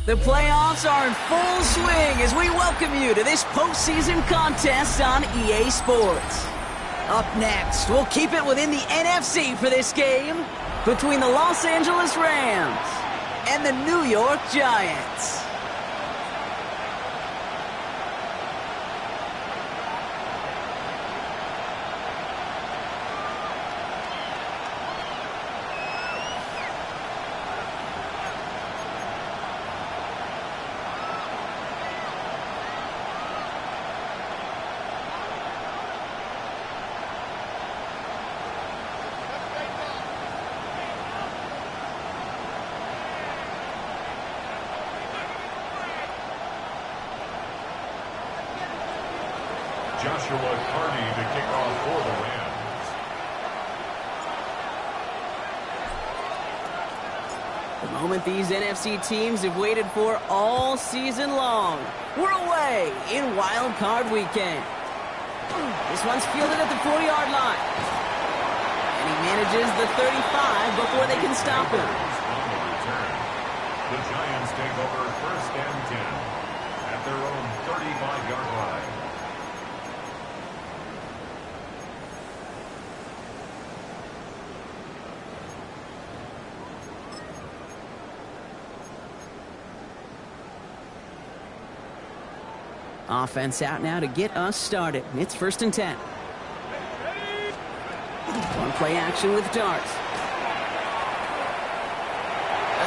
The playoffs are in full swing as we welcome you to this postseason contest on EA Sports. Up next, we'll keep it within the NFC for this game between the Los Angeles Rams and the New York Giants. Joshua Carney to kick off for the Rams. The moment these NFC teams have waited for all season long. We're away in Wildcard weekend. This one's fielded at the 40-yard line. And he manages the 35 before they can stop him. The Giants take over first and 10 at their own 35-yard line. Offense out now to get us started. It's first and 10. One play action with Dart.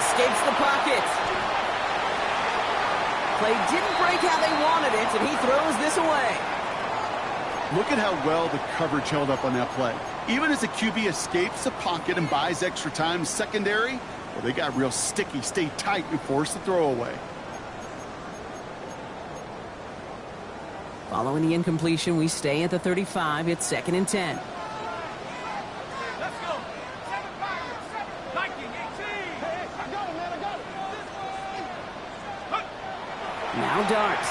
Escapes the pocket. Play didn't break how they wanted it, and he throws this away. Look at how well the coverage held up on that play. Even as the QB escapes the pocket and buys extra time secondary, well, they got real sticky, stayed tight, and forced the throw away. Following the incompletion, we stay at the 35. It's second and 10. Let's go. 19, 18. Hey, I got it, man. I got it. Now Dart.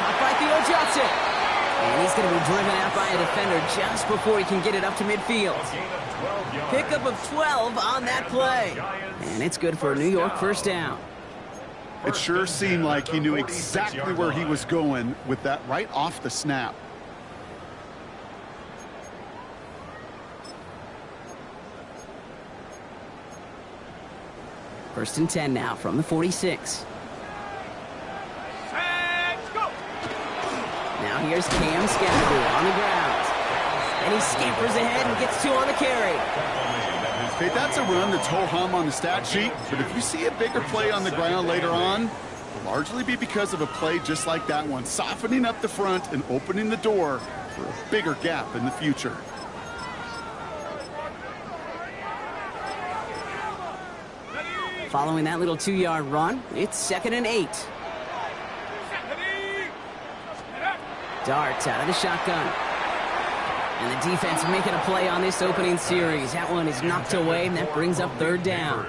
Caught by Theo Johnson. And he's going to be driven out by a defender just before he can get it up to midfield. Pickup of 12 on that play. And it's good for a New York first down. It sure seemed like he knew exactly where he was going with that right off the snap. First and 10 now from the 46. Let's go. Now here's Cam Scatterby on the ground. And he scampers ahead and gets 2 on the carry. Okay, that's a run that's ho-hum on the stat sheet, but if you see a bigger play on the ground later on, it'll largely be because of a play just like that one, softening up the front and opening the door for a bigger gap in the future. Following that little 2-yard run, it's second and 8. Dart out of the shotgun. And the defense making a play on this opening series. That one is knocked away, and that brings up third down.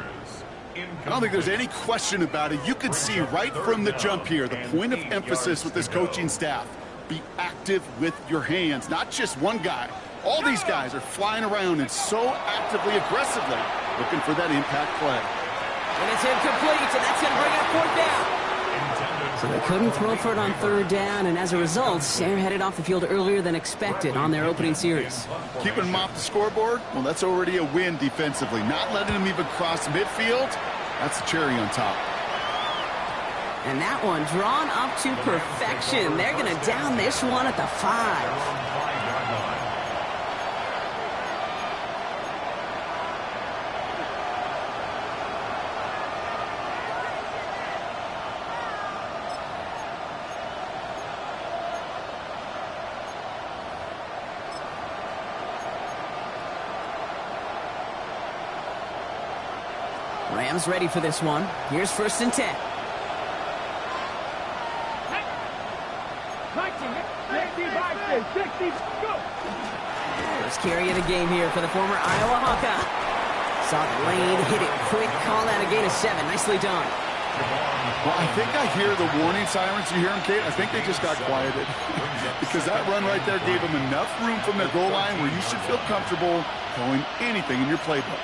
I don't think there's any question about it. You can see right from the jump here, the point of emphasis with this coaching staff. Be active with your hands, not just one guy. All these guys are flying around and so actively, aggressively looking for that impact play. And it's incomplete, and that's going to bring up fourth down. So they couldn't throw for it on third down, and as a result, they're headed off the field earlier than expected on their opening series. Keeping them off the scoreboard, well, that's already a win defensively. Not letting them even cross midfield, that's the cherry on top. And that one drawn up to perfection. They're going to down this one at the 5. Rams ready for this one. Here's first and 10. First carry of the game here for the former Iowa Hawkeye. Saw the lane, hit it quick, call that a gain of 7. Nicely done. Well, I think I hear the warning sirens. You hear them, Kate? I think they just got quieted. Because that run right there gave them enough room from their goal line where you should feel comfortable calling anything in your playbook.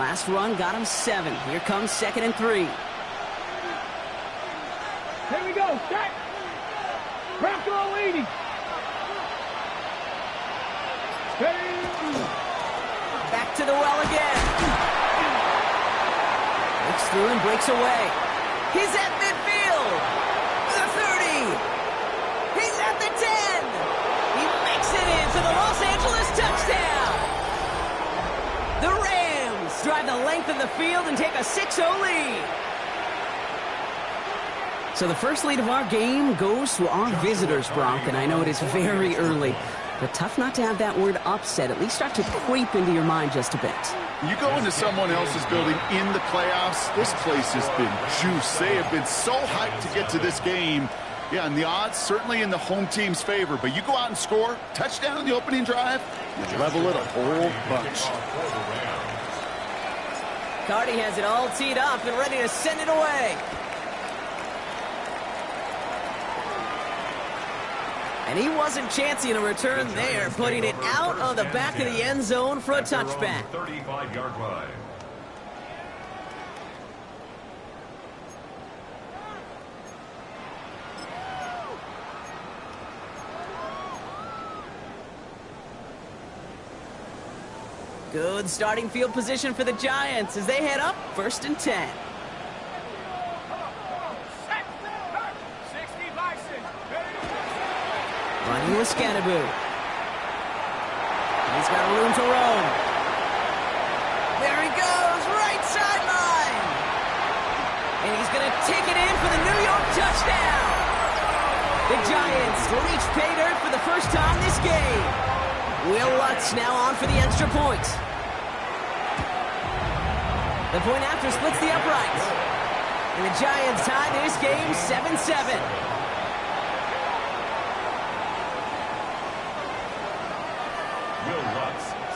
Last run got him 7. Here comes 2nd and 3. Here we go. Back. Crack all 80. Back to the well again. Breaks through and breaks away. He's at midfield. The 30. He's at the 10. He makes it in for the Los Angeles touchdown. The Rams drive the length of the field and take a 6-0 lead. So the first lead of our game goes to our visitors, Brock, and I know it is very early, but tough not to have that word upset at least start to creep into your mind just a bit. You go into someone else's building in the playoffs, this place has been juiced. They have been so hyped to get to this game. Yeah, and the odds certainly in the home team's favor, but you go out and score, touchdown in the opening drive, you level it a whole bunch. Cardi has it all teed up and ready to send it away. And he wasn't chancing a return there, putting it out of the back of the end zone for a touchback. 35-yard line. Good starting field position for the Giants as they head up 1st and 10. Running with Scannaboo. He's got room to roam. There he goes, right sideline. And he's going to take it in for the New York touchdown. The Giants reach pay dirt for the first time this game. Will Lutz now on for the extra point. The point after splits the uprights. And the Giants tie this game 7-7.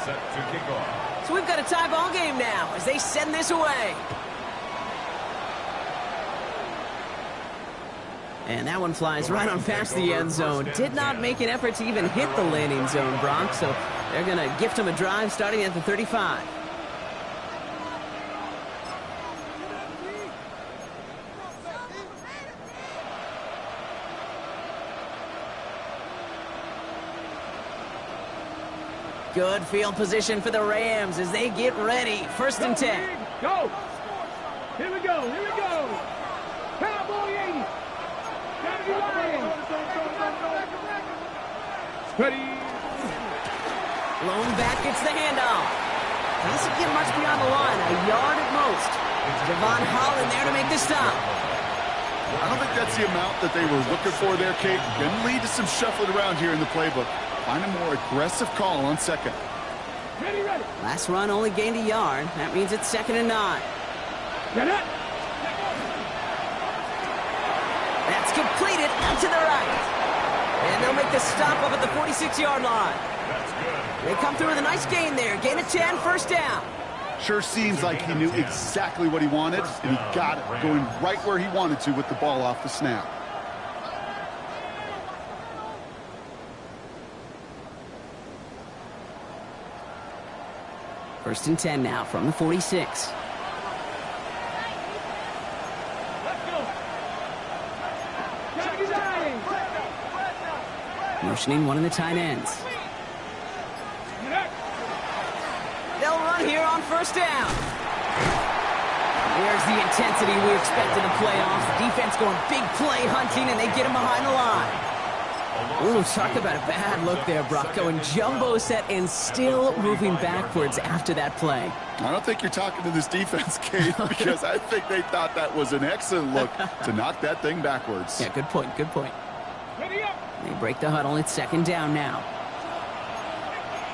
To kick off. So we've got a tie ball game now as they send this away. And that one flies right on past the end zone. Did not make an effort to even hit the landing zone, Brock. So they're going to gift him a drive starting at the 35. Good field position for the Rams as they get ready. 1st and 10. Go. Here we go. Here we go. Cowboy 80. Gotta be lying. Ready. Lone back gets the handoff. Doesn't get much beyond the line. A yard at most. Javon Holland there to make the stop. I don't think that's the amount that they were looking for there, Kate. Can lead to some shuffling around here in the playbook. Find a more aggressive call on 2nd. Ready, ready. Last run only gained a yard. That means it's 2nd and 9. Get it. That's completed out to the right. And they'll make the stop up at the 46-yard line. That's good. They come through with a nice gain there. Gain of 10, 1st down. Sure seems like he knew exactly what he wanted, and he got it going right where he wanted to with the ball off the snap. First and 10 now from the 46. Let's go. Gotta be lying. Motioning one of the tight ends. Get up. They'll run here on 1st down. There's the intensity we expect in the playoffs. Defense going big play hunting, and they get him behind the line. Ooh, talk about a bad look there, Brock. Going jumbo set and still moving backwards after that play. I don't think you're talking to this defense, Kate, because I think they thought that was an excellent look to knock that thing backwards. Yeah, good point, good point. Ready up. They break the huddle. It's 2nd down now.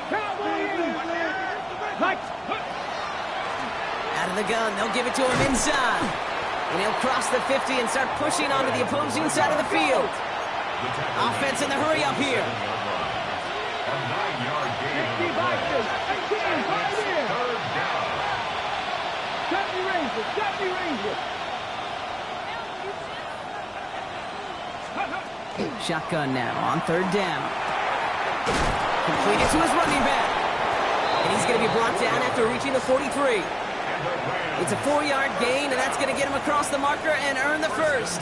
Cowboy 80. Lights. Out of the gun, they'll give it to him inside. And he'll cross the 50 and start pushing onto the opposing side of the field. Offense in the hurry up here. dangerous. Shotgun now on third down. Completed to his running back. And he's going to be brought down after reaching the 43. It's a 4-yard gain, and that's going to get him across the marker and earn the first.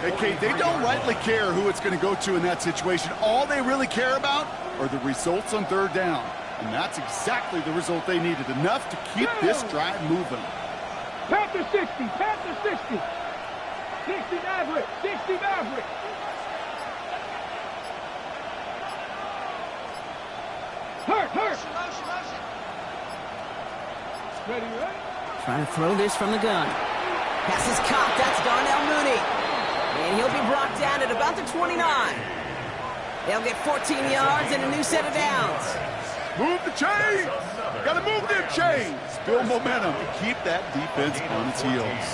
Hey, Kate, they don't rightly care who it's going to go to in that situation. All they really care about are the results on third down. And that's exactly the result they needed. Enough to keep this drive moving. Panther 60, Panther 60. 60 Maverick, 60 Maverick. Hurt. Ready, right? Trying to throw this from the gun. Pass is caught. That's Darnell Mooney. And he'll be brought down at about the 29. They'll get 14 yards and a new set of downs. Move the chains! Gotta move them chains! Build momentum to keep that defense on its heels.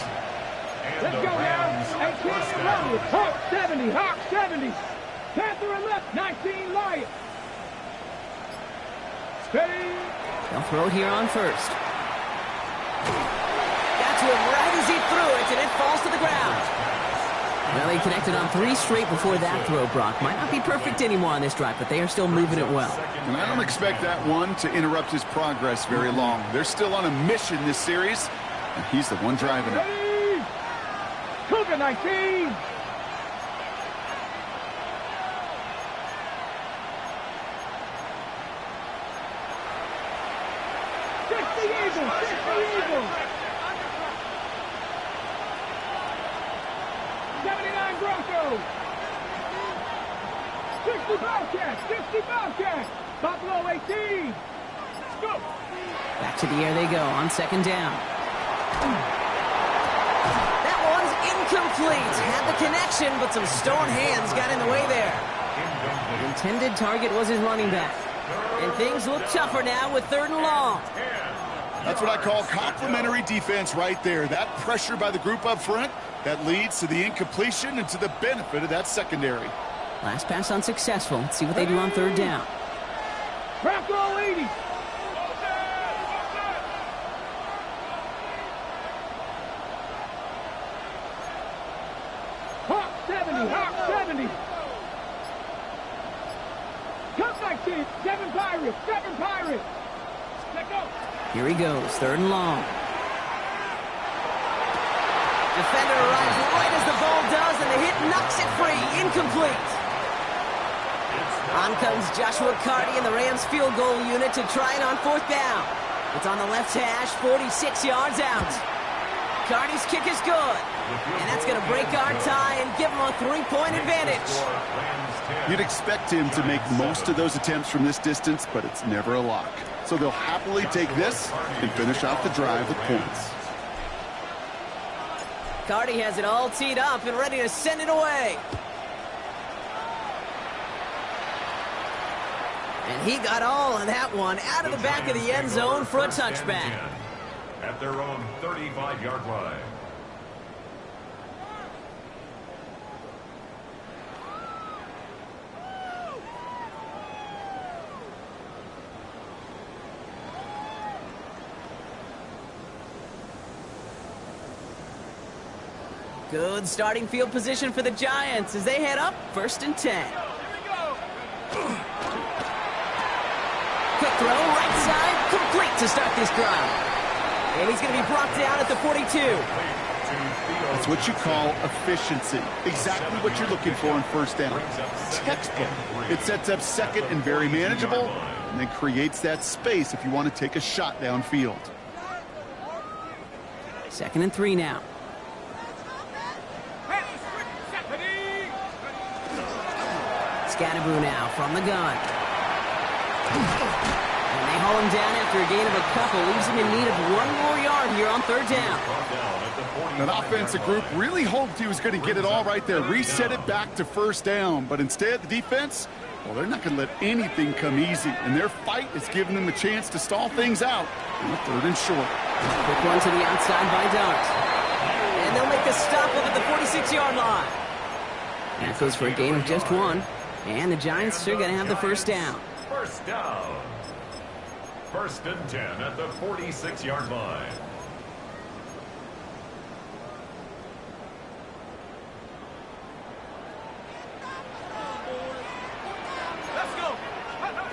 Let's go now. 18 Hawk 70, Hawk 70. Panther and left, 19 Lion. Steady. They'll throw it here on first. Got to him right as he threw it, and it falls to the ground. Well, he connected on 3 straight before that throw, Brock. Might not be perfect anymore on this drive, but they are still moving it well. And I don't expect that one to interrupt his progress very long. They're still on a mission this series, and he's the one driving it. Ready. Cougar 19. Eagles. 79 Broncos. 60 Bobcats. Buffalo 18. Go. Back to the air they go on second down. That one's incomplete. Had the connection, but some stone hands got in the way there. The intended target was his running back. And things look tougher now with 3rd and long. That's what I call complimentary defense right there. That pressure by the group up front, that leads to the incompletion and to the benefit of that secondary. Last pass unsuccessful. Let's see what they do on 3rd down. Bronco 80. Hawk 70. Come back, team. 7 Pirates. Let go. Here he goes, 3rd and long. Defender arrives right as the ball does, and the hit knocks it free. Incomplete. On comes Joshua Carty and the Rams field goal unit to try it on 4th down. It's on the left hash, 46 yards out. Carty's kick is good. And that's going to break our tie and give him a 3-point advantage. You'd expect him to make most of those attempts from this distance, but it's never a lock. So they'll happily take this and finish off the drive with points. Carty has it all teed up and ready to send it away. And he got all of that one out of the back of the end zone for a touchback. At their own 35-yard line. Good starting field position for the Giants as they head up 1st and 10. Quick throw, right side, complete to start this drive. And he's going to be brought down at the 42. That's what you call efficiency. Exactly what you're looking for on 1st down. Textbook. It sets up 2nd and very manageable, and then creates that space if you want to take a shot downfield. 2nd and 3 now. Scatterboo now from the gun. And they haul him down after a gain of a couple. Leaves him in need of 1 more yard here on 3rd down. That offensive group really hoped he was going to get it all right there. Reset it back to 1st down. But instead, the defense, well, they're not going to let anything come easy. And their fight is giving them a chance to stall things out on 3rd and short. Quick one to the outside by Dart. And they'll make the stop up at the 46-yard line. That goes for a gain of just 1. And the Giants are going to have the 1st down. 1st down. 1st and 10 at the 46-yard line.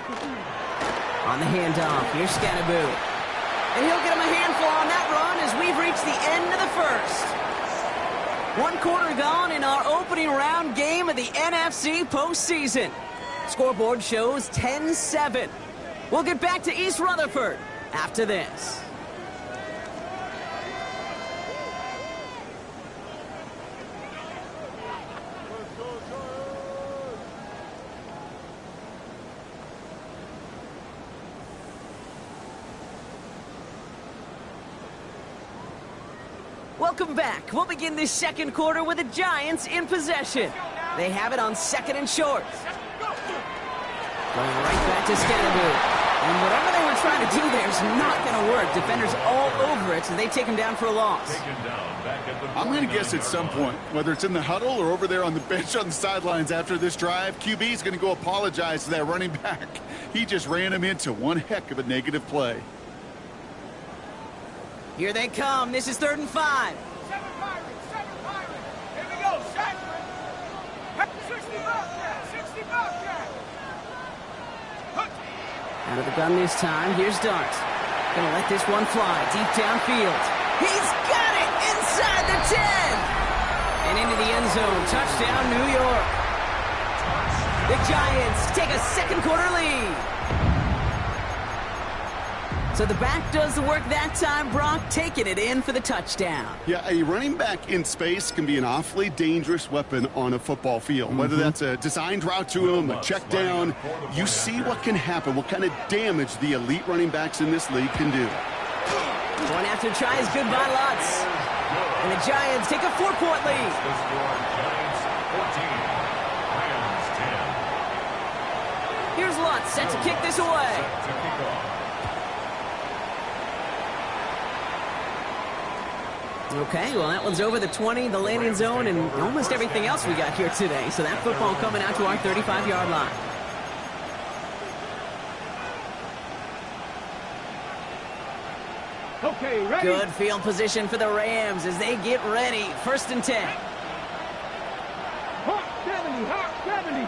On the handoff, here's Scatterboo. And he'll get him a handful on that run as we've reached the end of the first. 1 quarter gone in our opening round game of the NFC postseason. Scoreboard shows 10-7. We'll get back to East Rutherford after this. Welcome back. We'll begin this second quarter with the Giants in possession. They have it on 2nd and short. Going right back to Scatterboo. And whatever they were trying to do there is not going to work. Defenders all over it, so they take him down for a loss. I'm going to guess at some point, whether it's in the huddle or over there on the bench on the sidelines after this drive, QB is going to go apologize to that running back. He just ran him into one heck of a negative play. Here they come. This is 3rd and 5. 7 Pirates. Here we go, Shackman. 60 Bobcat. 60 Bobcat. Out of the gun this time. Here's Dart. Gonna let this one fly deep downfield. He's got it inside the 10. And into the end zone. Touchdown, New York. The Giants take a second quarter lead. So the back does the work that time. Brock taking it in for the touchdown. Yeah, a running back in space can be an awfully dangerous weapon on a football field. Whether that's a designed route to him, a check down, you see what can happen, what kind of damage the elite running backs in this league can do. One after try is good by Lutz. And the Giants take a 4-point lead. Giants 14, Rams 10. Here's Lutz set to kick this away. Set to kick off. Okay, well, that one's over the 20, the landing zone, and almost everything else we got here today. So that football coming out to our 35-yard line. Okay, ready? Good field position for the Rams as they get ready. 1st and 10. Hawk 70, Hawk 70.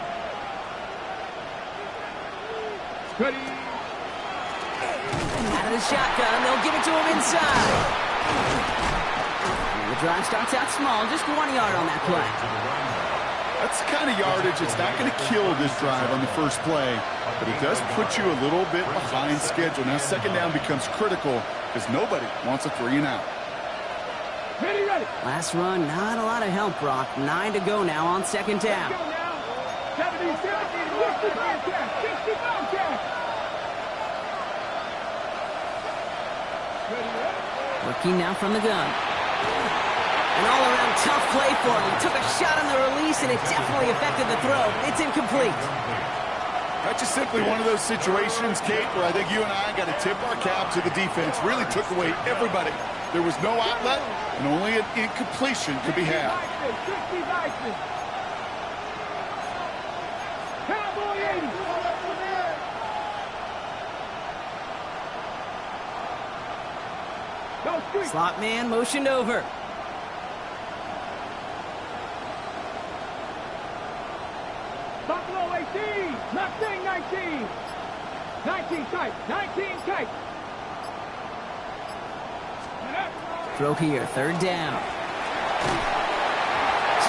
Ready? Out of the shotgun, they'll give it to him inside. The drive starts out small, just 1 yard on that play. That's the kind of yardage it's not going to kill this drive on the first play, but it does put you a little bit behind schedule. Now 2nd down becomes critical because nobody wants a 3 and out. Ready, ready. Last run, not a lot of help, Brock. 9 to go now on 2nd down. Go now. 70, 60 Bobcat. 60 Bobcat. Ready, ready. Working now from the gun. An all-around tough play for him. He took a shot on the release, and it definitely affected the throw. It's incomplete. That's just simply one of those situations, Kate, where I think you and I got to tip our cap to the defense. Really took away everybody. There was no outlet, and only an incompletion could be had. 60 Bison. Cowboy 80. Go street. Slot man motioned over. Buffalo 18. Mustang 19. 19 tight. 19 tight. Throw here, 3rd down.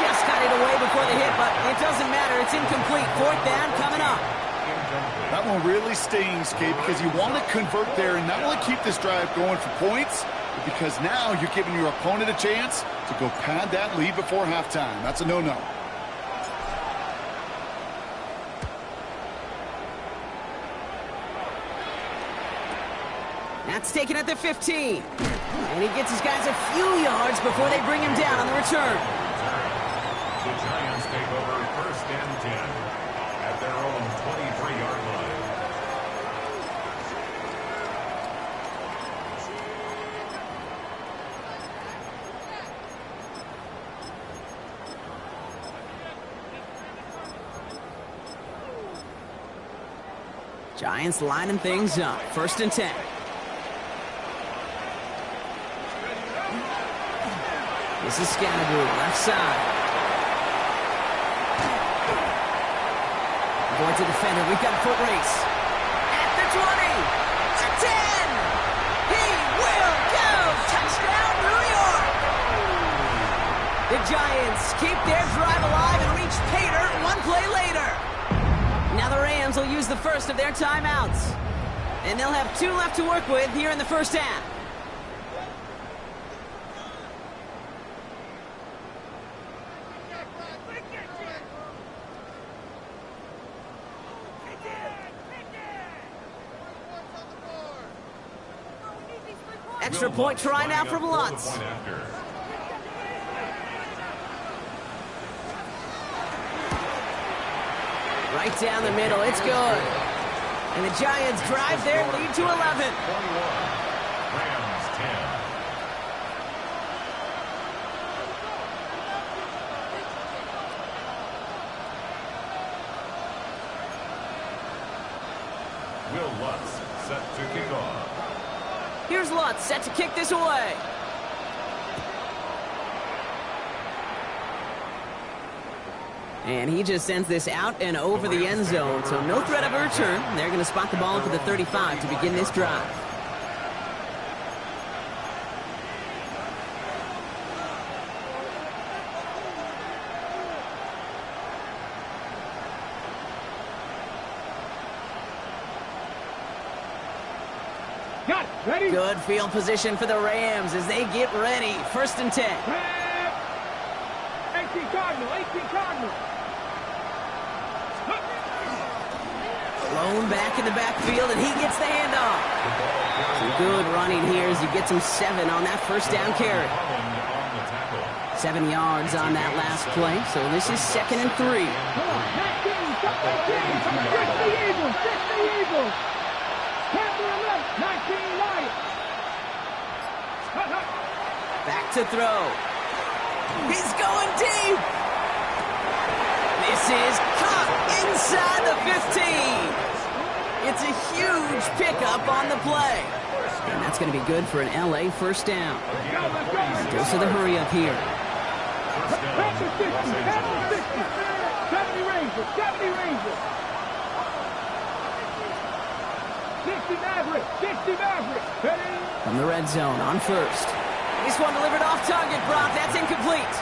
Just got it away before the hit, but it doesn't matter. It's incomplete. 4th down coming up. That one really stings, Kate, because you want to convert there and not only keep this drive going for points, but because now you're giving your opponent a chance to go pad that lead before halftime. That's a no-no. That's taken at the 15. And he gets his guys a few yards before they bring him down on the return. The Giants take over 1st and 10 at their own 23-yard line. Giants lining things up. 1st and 10. This is Scatterboo, left side. Going to defender. We've got a foot race. keep their drive alive and reach Pater one play later. Now the Rams will use the first of their timeouts. And they'll have 2 left to work with here in the first half. Extra point try now from Lutz. Right down the middle, it's good. And the Giants drive their lead to 11. 21. Rams 10. Will Lutz set to kick off. Here's Lutz set to kick this away. And he just sends this out and over the end zone, so no threat of a return. They're going to spot the ball for the 35 to begin this drive. Got it. Ready? Good field position for the Rams as they get ready. 1st and 10. 18 Cardinal, 18 Cardinal. Lone back in the backfield, and he gets the handoff. Some good running here as he gets him 7 on that first down carry. 7 yards on that last play, so this is 2nd and 3. Come on, 19, come on, Fix the Eagles, fix the Eagles. Panther left, 19 Lions. Back to throw. He's going deep. This is caught inside the 15. It's a huge pickup on the play. And that's going to be good for an LA first down. Goes to the hurry up here. Panther 60, Panther 60. 70 Rangers, 70 Rangers. 60 Maverick, 60 Maverick. Ready? From the red zone on first. This one delivered off target, Brock. That's incomplete.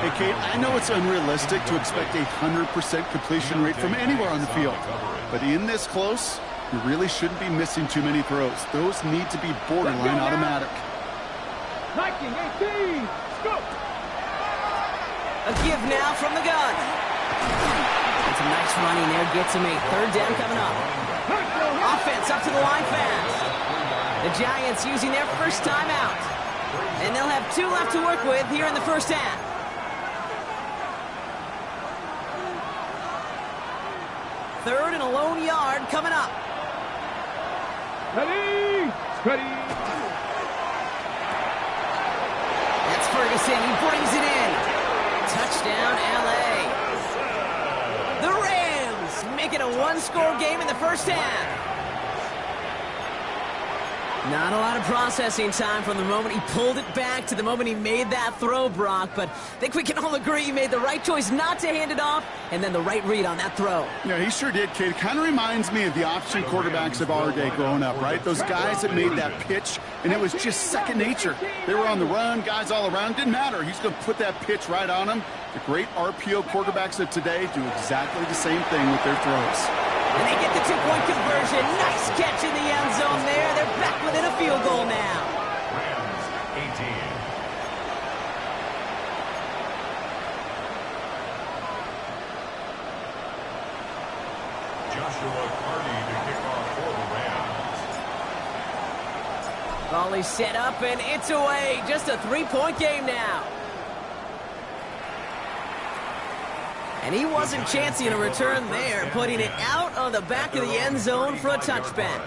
Hey, Kate, I know it's unrealistic to expect a 100% completion rate from anywhere on the field. But in this close, you really shouldn't be missing too many throws. Those need to be borderline automatic. 19, 18, scoop. A give now from the gun. And some nice running there. Gets him 8. 3rd down coming up. Offense up to the line fast. The Giants using their first timeout. And they'll have 2 left to work with here in the first half. Third and a lone yard coming up. Ready? Ready. That's Ferguson. He brings it in. Touchdown, LA. The Rams make it a 1-score game in the first half. Not a lot of processing time from the moment he pulled it back to the moment he made that throw, Brock. But I think we can all agree he made the right choice not to hand it off, and then the right read on that throw. Yeah, he sure did, Kate. It kind of reminds me of the option quarterbacks of our day growing up, right? Those guys that made that pitch, and it was just second nature. They were on the run, guys all around. Didn't matter. He's going to put that pitch right on them. The great RPO quarterbacks of today do exactly the same thing with their throws. And they get the 2-point conversion. Nice catch in the end zone there. They're back within a field goal now. Rams 18. Joshua Carty to kick off for the Rams. Ball is set up, and it's away. Just a 3-point game now. And he wasn't chancing a return there, putting it out on the back of the end zone for a touchback.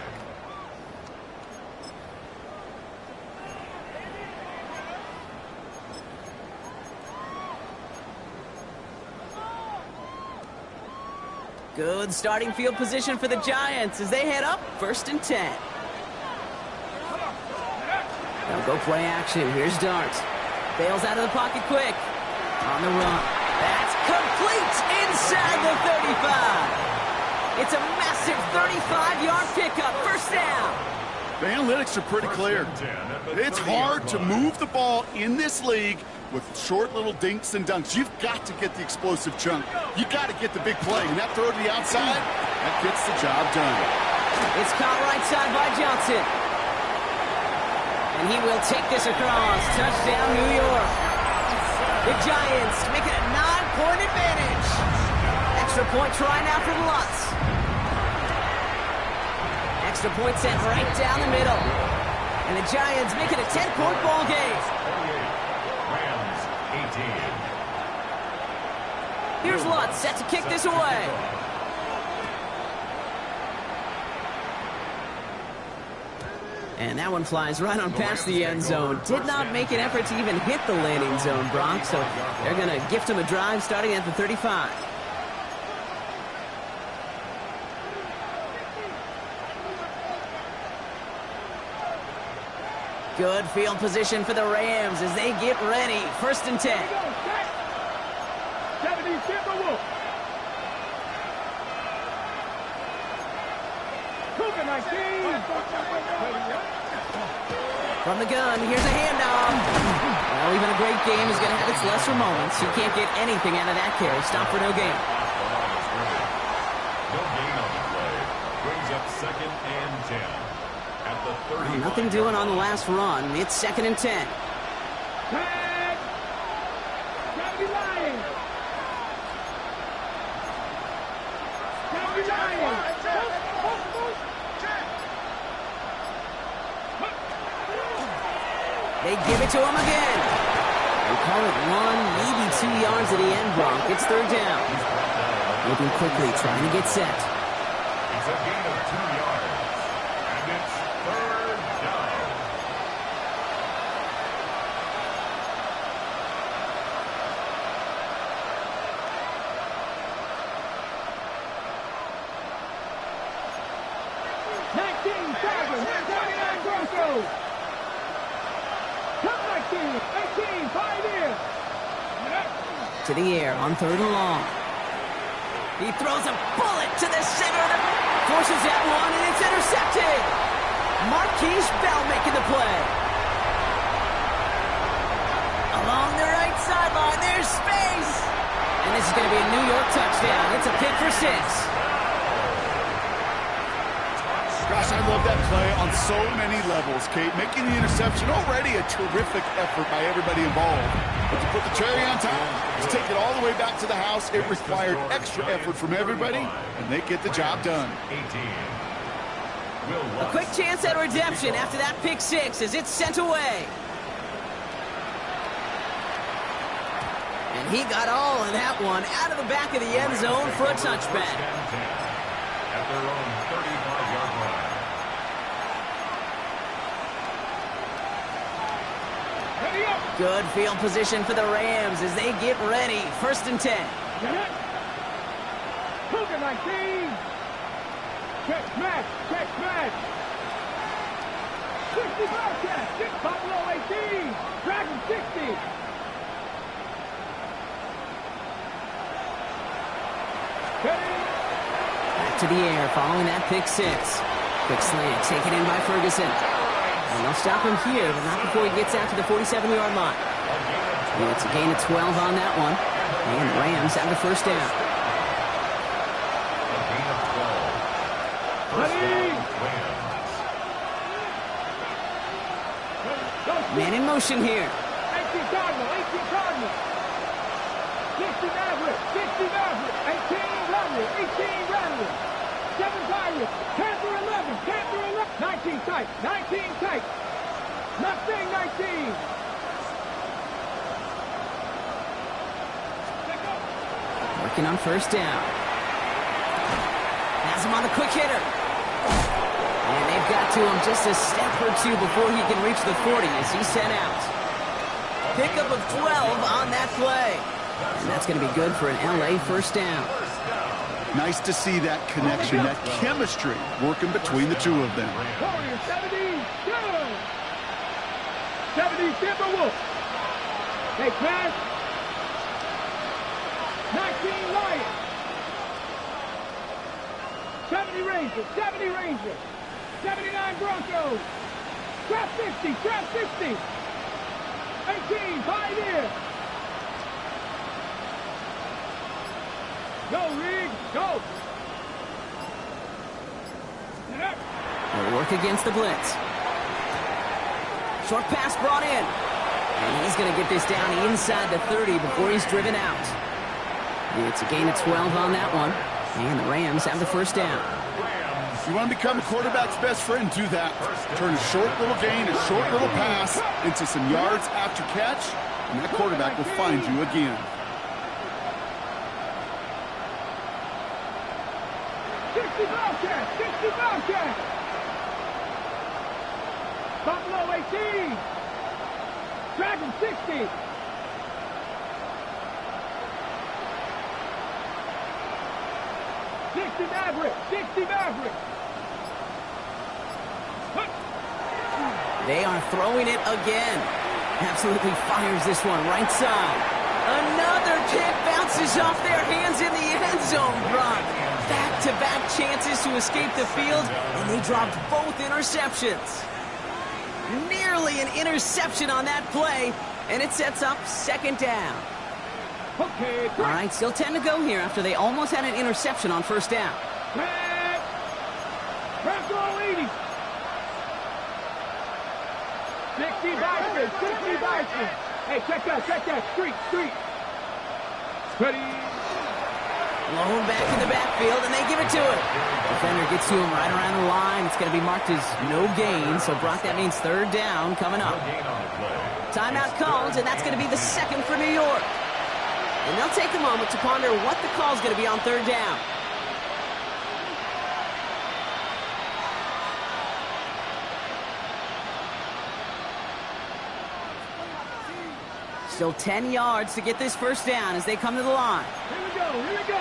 Good starting field position for the Giants as they head up 1st and 10. They'll go play action. Here's Dart. Bails out of the pocket quick. On the run. That's complete inside the 35. It's a massive 35-yard pickup. First down. The analytics are pretty clear. It's hard to move the ball in this league with short little dinks and dunks. You've got to get the explosive chunk. You got to get the big play. And that throw to the outside, that gets the job done. It's caught right side by Johnson. And he will take this across. Touchdown, New York. The Giants make it a 9-point advantage. Extra point try now for the Lutz. Extra point sent right down the middle. And the Giants make it a 10-point ball game. Rams 18. Here's Lutz set to kick this away. And that one flies right on past the end zone. Did not make an effort to even hit the landing zone, Brock. So they're going to gift him a drive starting at the 35. Good field position for the Rams as they get ready. 1st and 10. 70 Timberwolves. Cougar 19. From the gun, here's a handoff. Well, even a great game is going to have its lesser moments. You can't get anything out of that carry. Stop for no gain. No gain on the play. Brings up 2nd and 10. At the 30. Nothing doing on the last run. It's 2nd and 10. Tag. 70 Lions. 70 Lions. They give it to him again. They call it 1, maybe 2 yards at the end, Bronk. It's 3rd down. Moving quickly, trying to get set. It's a gain of 2 yards. And it's 3rd down. Broncos. 18, Pioneers. To the air on 3rd and long. He throws a bullet to the center. Forces that one, and it's intercepted. Marquise Bell making the play. Along the right sideline, there's space. And this is going to be a New York touchdown. It's a pick for 6. Gosh, I love that play on so many levels, Kate. Making the interception, already a terrific effort by everybody involved. But to put the cherry on top, to take it all the way back to the house, it required extra effort from everybody, and they get the job done. 18. A quick chance at redemption after that pick 6 as it's sent away. And he got all of that one out of the back of the end zone for a touchback. At their own 35-yard line. Good field position for the Rams as they get ready. 1st and 10. Cougar 19. Check smash. 60 Bobcats. 6 Buffalo 18. Dragon 60. Back to the air following that pick 6. Quick slant taken in by Ferguson. And they'll stop him here, but not before he gets out to the 47-yard line. And it's a gain of 12 on that one. And Rams have the 1st down. A gain of 12. First down, Rams. Man in motion here. 18 Cardinals. 60 Maverick. 18 Rattlers. 7 Pirates. Panther 11. 19 tight. Mustang 19. Working on 1st down. Has him on the quick hitter. And they've got to him just a step or 2 before he can reach the 40 as he's sent out. Pickup of 12 on that play. And that's going to be good for an LA 1st down. Nice to see that connection, that chemistry working between the two of them. Warrior 70. Good. 70 Timberwolves. Take pass. 19 Lions. 70 Rangers. 79 Broncos. Trap 60, trap 60. 18, Pioneer. Go, Reed, go. They'll work against the blitz. Short pass brought in. And he's going to get this down inside the 30 before he's driven out. It's a gain of 12 on that one. And the Rams have the first down. You want to become a quarterback's best friend, do that. Turn a short little gain, a short little pass into some yards after catch, and that quarterback will find you again. 60 Bobcat, 60 Bobcat. Buffalo 18. Dragon 60. Maverick, 60 Maverick. They are throwing it again. Absolutely fires this one right side. Another kick bounces off their hands in the end zone, Brock. Back-to-back chances to escape the field, and they dropped both interceptions. Nearly an interception on that play, and it sets up second down. Okay, all right, still 10 to go here after they almost had an interception on first down. Bronco 80. 60 Bison, 60 Bison. Hey, check that. Street. Ready. Blown back in the backfield, and they give it to him. Defender gets to him right around the line. It's going to be marked as no gain, so Brock, that means third down coming up. Timeout called, and that's going to be the second for New York. And they'll take a moment to ponder what the call is going to be on third down. Still 10 yards to get this first down as they come to the line. Here we go.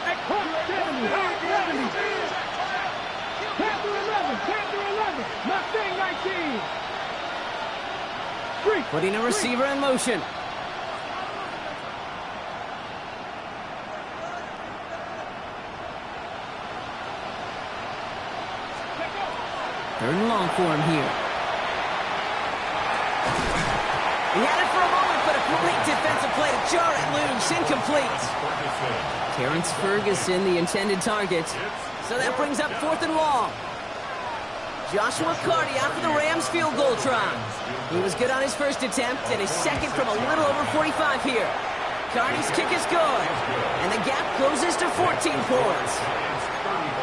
At Hawk 70, Hawk 70. Panther 11, Mustang 19. Putting a receiver in motion. Third and long for him here. He had it for a moment, but a great defensive play to jar it loose. Incomplete. Terrence Ferguson, the intended target. So that brings up fourth and long. Joshua Carty out for the Rams field goal try. He was good on his first attempt, and his second from a little over 45 here. Carty's kick is good, and the gap closes to 14 points.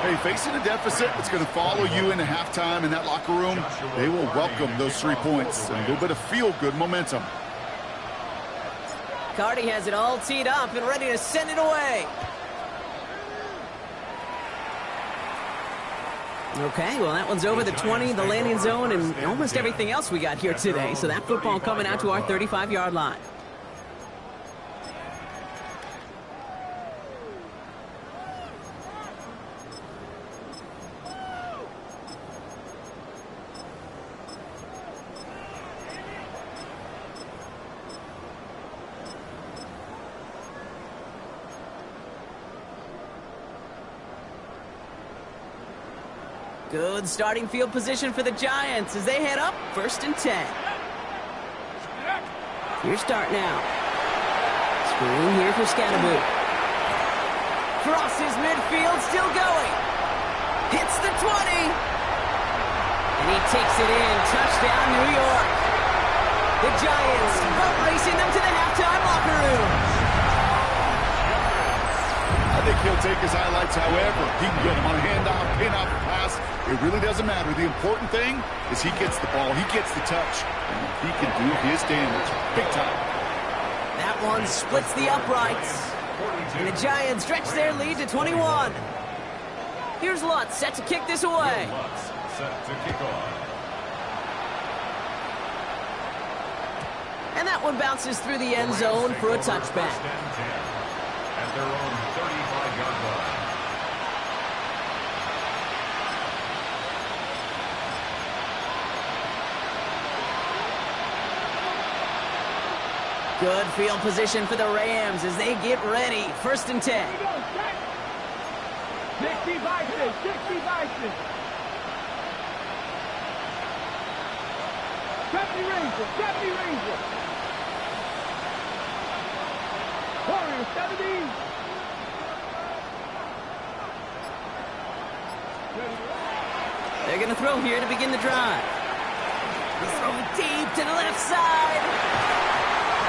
Hey, facing a deficit that's going to follow you into halftime in that locker room, they will welcome those 3 points and a little bit of feel-good momentum. Carty has it all teed up and ready to send it away. Okay, well, that one's over the 20, the landing zone, and almost everything else we got here today. So that football coming out to our 35-yard line. Good starting field position for the Giants as they head up first and 10. Here's start now. Screen here for Scatterboo. Crosses midfield, still going. Hits the 20. And he takes it in. Touchdown, New York. The Giants boat racing them to the halftime locker room. I think he'll take his highlights however. He can get him on a handoff, pin-off, pass. It really doesn't matter. The important thing is he gets the ball, he gets the touch, and he can do his damage big time. That one splits the uprights, and the Giants stretch their lead to 21. Here's Lutz set to kick this away. Set to kick off. And that one bounces through the end zone for a touchback. At their own 35-yard line. Good field position for the Rams as they get ready. First and 10. 60 Bison, 60 Bison. 70 Ranger, 70 Ranger. Warrior, 70. They're going to throw here to begin the drive. He's throwing deep to the left side.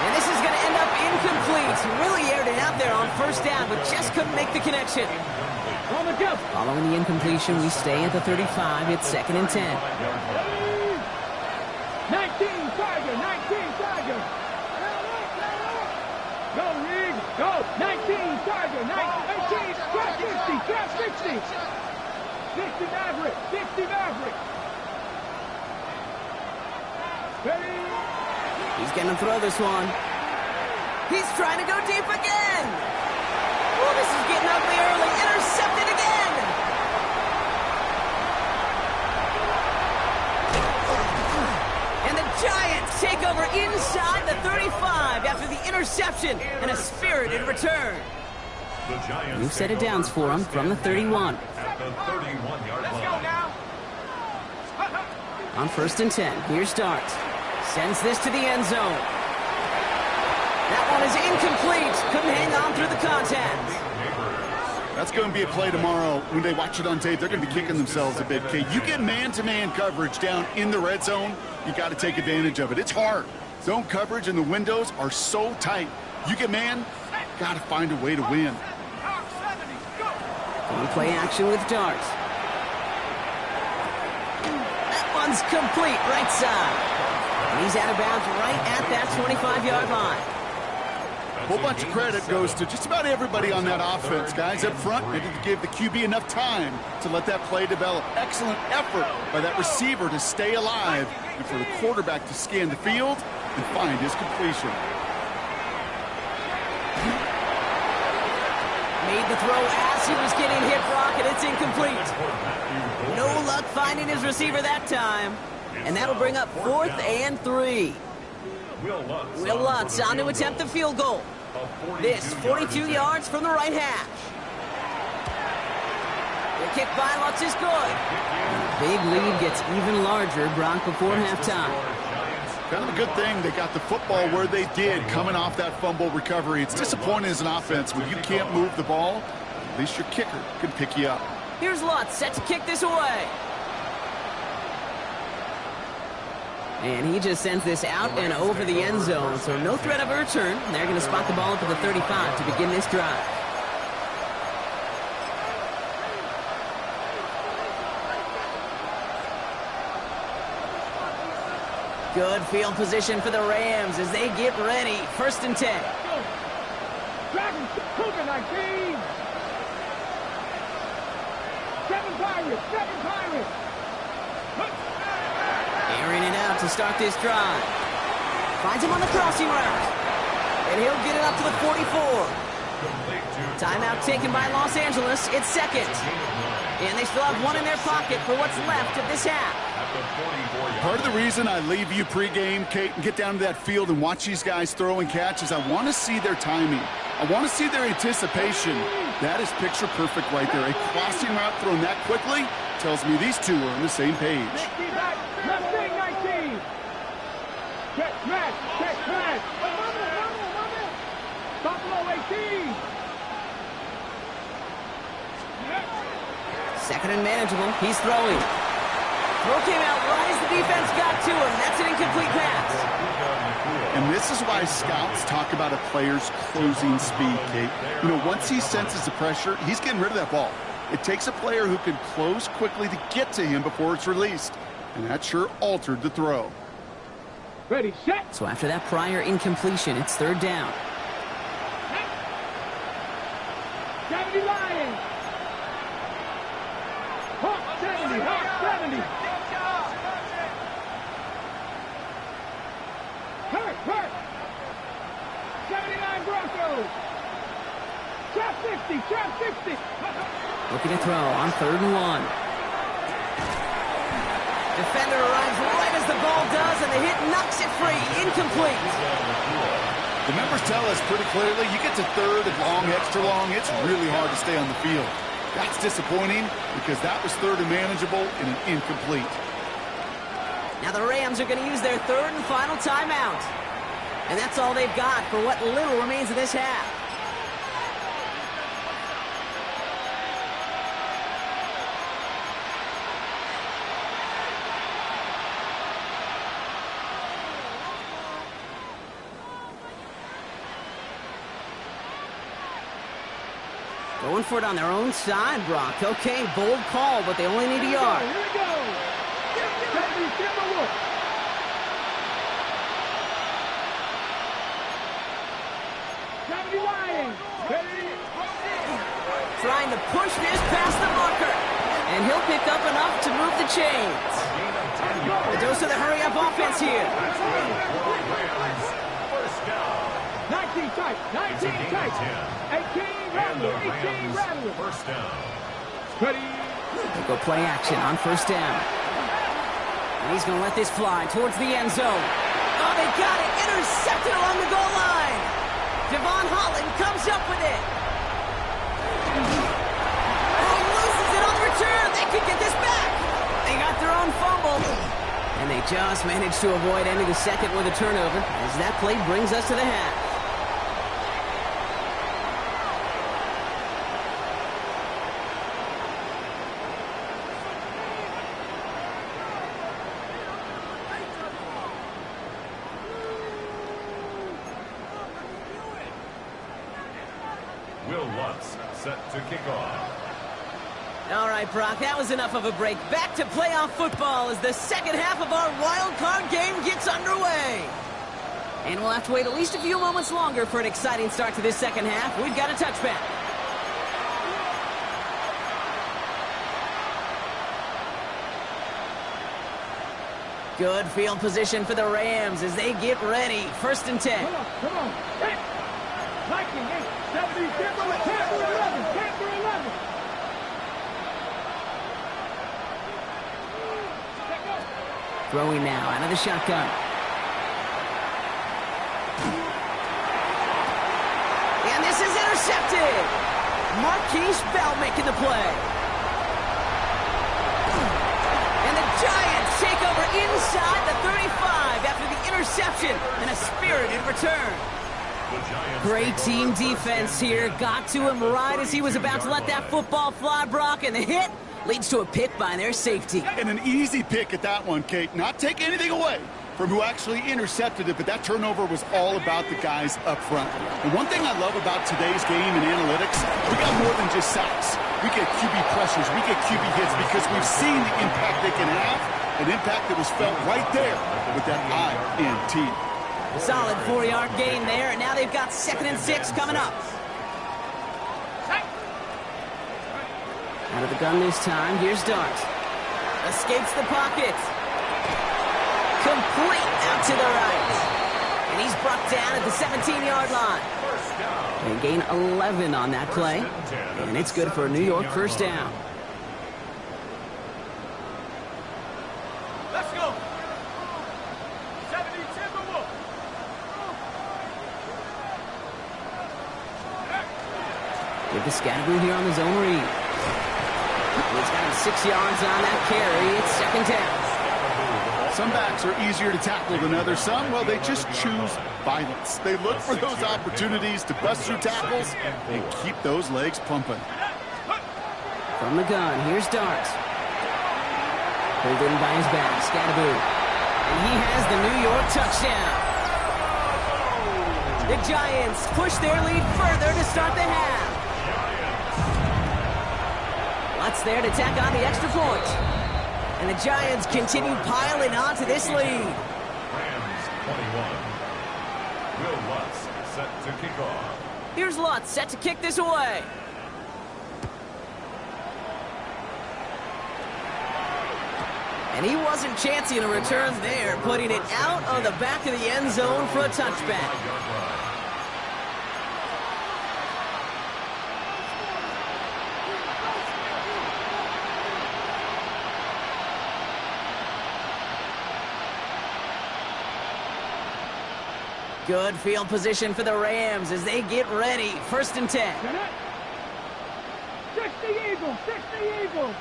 And this is going to end up incomplete. Really aired it out there on first down, but just couldn't make the connection. On the go. Following the incompletion, we stay at the 35. It's 2nd and 10. 19 Tiger, 19 Tiger. Go, Rig. Go. 19 Tiger, 18. Trap 60, trap 60. 60 Maverick, 60 Maverick. Ready? He's going to throw this one. He's trying to go deep again. Oh, this is getting ugly early. Intercepted again. And the Giants take over inside the 35 after the interception and a spirited return. We've set it downs for him from the 31. At the 31-yard line. On 1st and 10, here's Starks. Sends this to the end zone. That one is incomplete. Couldn't hang on through the contact. That's going to be a play tomorrow. When they watch it on tape, they're going to be kicking themselves a bit, Kate. You get man-to-man coverage down in the red zone, you got to take advantage of it. It's hard. Zone coverage and the windows are so tight. You get man, got to find a way to win. Going to play action with Darts. That one's complete, right side. And he's out of bounds right at that 25-yard line. A whole bunch of credit goes to just about everybody on that offense. Guys up front, they didn't give the QB enough time to let that play develop. Excellent effort by that receiver to stay alive and for the quarterback to scan the field and find his completion. Made the throw as he was getting hit, Brock, and it's incomplete. No luck finding his receiver that time. And that'll bring up 4th and 3. Will Lutz on to attempt the field goal. This 42 yards from the right hash. The kick by Lutz is good. Big lead gets even larger, Brock, before halftime. Kind of a good thing they got the football where they did coming off that fumble recovery. It's disappointing as an offense when you can't move the ball. At least your kicker can pick you up. Here's Lutz set to kick this away. And he just sends this out and over the end zone, so no threat of a return. They're going to spot the ball up at the 35 to begin this drive. Good field position for the Rams as they get ready. 1st and 10. Dragons, Cougar 19. 7 Pirates, 7 Pirates. Airing it out to start this drive. Finds him on the crossing route. And he'll get it up to the 44. Timeout taken by Los Angeles. It's 2nd. And they still have one in their pocket for what's left of this half. Part of the reason I leave you pregame, Kate, and get down to that field and watch these guys throw and catch is I want to see their timing. I want to see their anticipation. That is picture perfect right there. A crossing route thrown that quickly tells me these two are on the same page. Left wing 19. Check smash, check smash. Buffalo 18. 2nd and manageable. He's throwing. Throw came out right as the defense got to him. That's an incomplete pass. And this is why scouts talk about a player's closing speed, Kate. You know, once he senses the pressure, he's getting rid of that ball. It takes a player who can close quickly to get to him before it's released. And that sure altered the throw. Ready, set. So after that prior incompletion, it's 3rd down. 70 Lions. Hawk 70, Hawk 70. Hurt. 79 Broncos. Trap 60, trap 60. Looking to throw on 3rd and 1. Defender arrives right as the ball does, and the hit knocks it free. Incomplete. The numbers tell us pretty clearly, you get to 3rd and long, extra long, it's really hard to stay on the field. That's disappointing because that was 3rd and manageable and an incomplete. Now the Rams are going to use their third and final timeout. And that's all they've got for what little remains of this half. Going for it on their own side, Brock. Okay, bold call, but they only need a yard. Here we go. Trying to push this past the marker. And he'll pick up enough to move the chains. The dose of the hurry-up offense here. 19 tight, 19 tight. 18 rattler, 18 rattler. First down. Ready. They go play action on first down. And he's going to let this fly towards the end zone. Oh, they got it. Intercepted along the goal line. Devon Holland comes up with it. Oh, he loses it on the return. They could get this back. They got their own fumble. And they just managed to avoid ending the second with a turnover as that play brings us to the half. Will Lutz set to kick off. All right, Brock, that was enough of a break. Back to playoff football as the second half of our wild card game gets underway. And we'll have to wait at least a few moments longer for an exciting start to this second half. We've got a touchback. Good field position for the Rams as they get ready. First and 10. Come on. Hey. Viking, 70, 10 for 11, 10 for 11. Throwing now out of the shotgun. And this is intercepted. Marquise Bell making the play. And the Giants take over inside the 35 after the interception and a spirited return. Great team defense here. Got to him right as he was about to let that football fly, Brock, and the hit leads to a pick by their safety. And an easy pick at that one, Kate. Not taking anything away from who actually intercepted it, but that turnover was all about the guys up front. And one thing I love about today's game and analytics, we got more than just sacks. We get QB pressures, we get QB hits because we've seen the impact they can have, an impact that was felt right there with that INT. Solid 4-yard gain there, and now they've got 2nd and 6 coming up. Out of the gun this time, here's Dart. Escapes the pocket. Complete out to the right. And he's brought down at the 17-yard line. They gain 11 on that play, and it's good for a New York first down. Let's go. 70, 10 for 1. With the Scatterboo here on his own read. He's got him 6 yards on that carry. It's 2nd down. Some backs are easier to tackle than others. Some, well, they just choose violence. They look for those opportunities to bust through tackles and keep those legs pumping. From the gun, here's Dart. Pulled in by his back, Scatterboo. And he has the New York touchdown. The Giants push their lead further to start the half. Lutz there to tack on the extra point. And the Giants continue piling on to this lead. Rams 21. Will Lutz set to kick off. Here's Lutz set to kick this away. And he wasn't chancing a return there, putting it out of the back of the end zone for a touchback. Good field position for the Rams as they get ready. 1st and 10. 60 Eagles, 60 Eagles.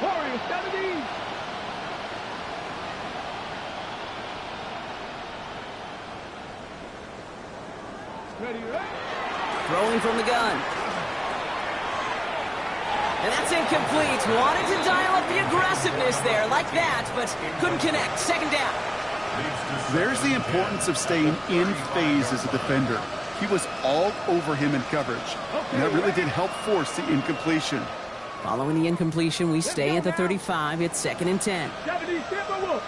Warriors 70. Ready, right? Throwing from the gun. And that's incomplete. Wanted to dial up the aggressiveness there like that, but couldn't connect. Second down. There's the importance of staying in phase as a defender. He was all over him in coverage, and that really did help force the incompletion. Following the incompletion, we stay at the 35. It's 2nd and 10. 70 Timberwolves.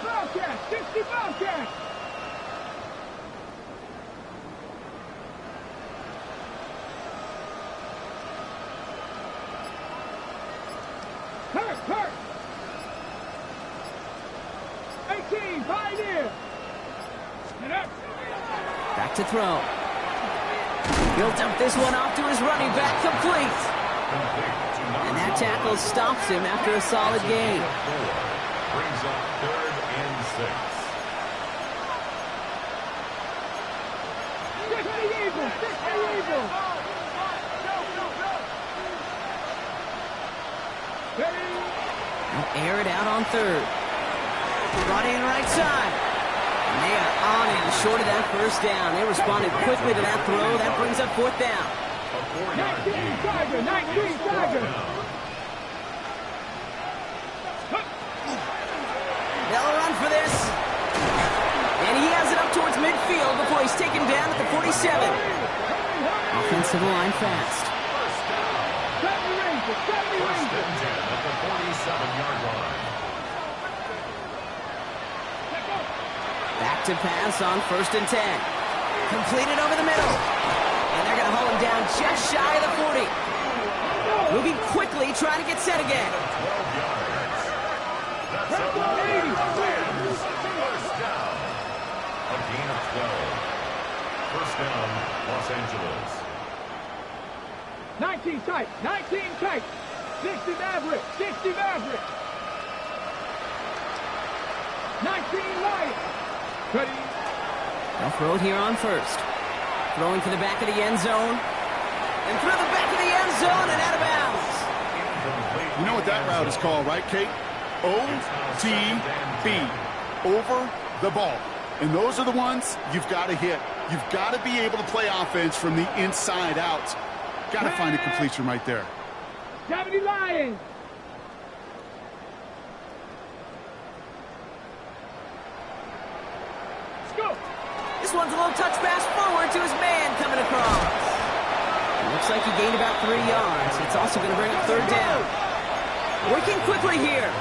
Bobcat, 60 Bobcat. Hurt. 18, Pioneer. Get up. Back to throw. He'll dump this one off to his running back, complete. And that tackle stops him after a solid gain. Brings up 3rd and 6. 60 Eagles, 60 Eagles. They'll air it out on 3rd. Brought in right side. And they are on him short of that first down. They responded quickly to that throw. That brings up 4th down. 19 Tiger, 19 Tiger. They'll run for this. And he has it up towards midfield before he's taken down at the 47. Offensive line fast. First and 10 at the 47-yard line. Back to pass on 1st and 10. Completed over the middle. And they're going to haul him down just shy of the 40. Moving quickly, trying to get set again. 12 yards. That's a wins. First down. A gain of 12. First down, Los Angeles. 19 tight, 19 tight. 60 Maverick, 60 Maverick. 19 Lions. Ready. They'll throw it here on 1st. Throwing to the back of the end zone. And through the back of the end zone and out of bounds. You know what that route is called, right, Kate? OTB. Over the ball. And those are the ones you've got to hit. You've got to be able to play offense from the inside out. Got to find a completion right there. 70 Lions. Let's go. This one's a little touch pass forward to his man coming across. It looks like he gained about 3 yards. It's also going to bring up 3rd down. Working quickly here. A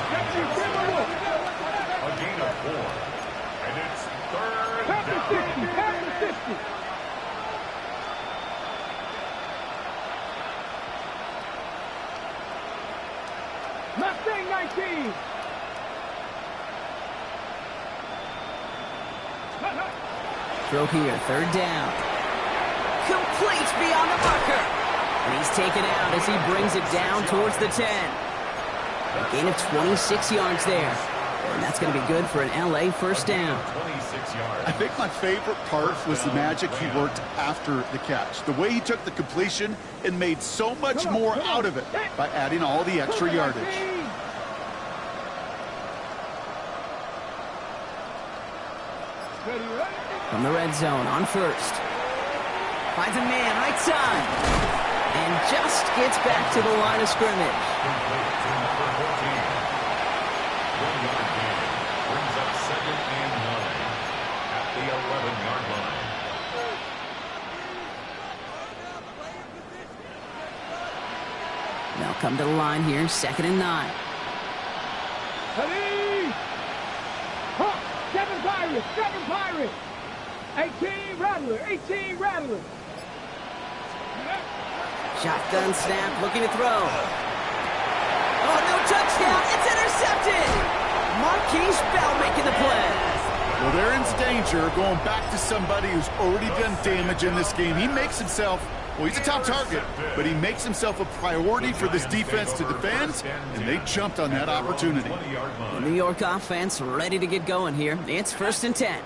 gain of 4. And it's 3rd Pass down. to 60, pass to 60. Mustang 19. Throw here, 3rd down. Complete beyond the marker. And he's taken out as he brings it down towards the 10. A gain of 26 yards there. And that's going to be good for an LA first down. 26 yards. I think my favorite part was the magic he worked after the catch. The way he took the completion and made so much more out of it by adding all the extra yardage. From the red zone on 1st. Finds a man right side. And just gets back to the line of scrimmage. Complete to number 14. 1-yard gain. Brings up 2nd and 9 at the 11-yard line. They'll come to the line here, 2nd and 9. Ready. Huh. 7 Pirates, 7 Pirates. 18 Rattler, 18 Rattler. Shotgun snap, looking to throw. Oh, no touchdown. It's intercepted. Marquise Bell making the play. Well, they're in danger going back to somebody who's already done damage in this game. He makes himself, well, he's a top target, but he makes himself a priority for this defense to defend, and they jumped on that opportunity. The New York offense ready to get going here. It's 1st and 10.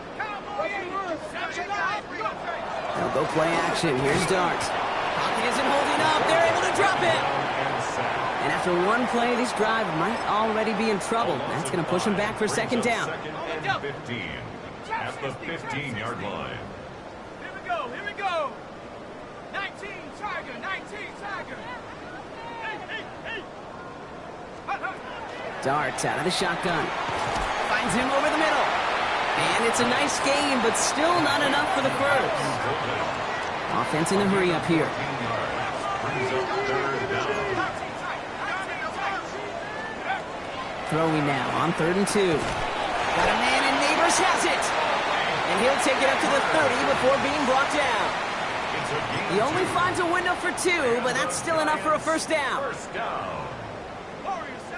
They'll go play action. Here's Dart. Pocket isn't holding up. They're able to drop it. And after one play, this drive might already be in trouble. That's going to push him back for second down. Second and 15 at the 15-yard line. Here we go. Here we go. 19 Tiger. 19 Tiger. Hey. Dart out of the shotgun. Finds him over the middle. And it's a nice gain, but still not enough for the first. Offense in a hurry up here. Throwing now on 3rd and 2. Got a man, and Neighbors has it. And he'll take it up to the 30 before being brought down. He only finds a window for 2, but that's still enough for a first down. First down.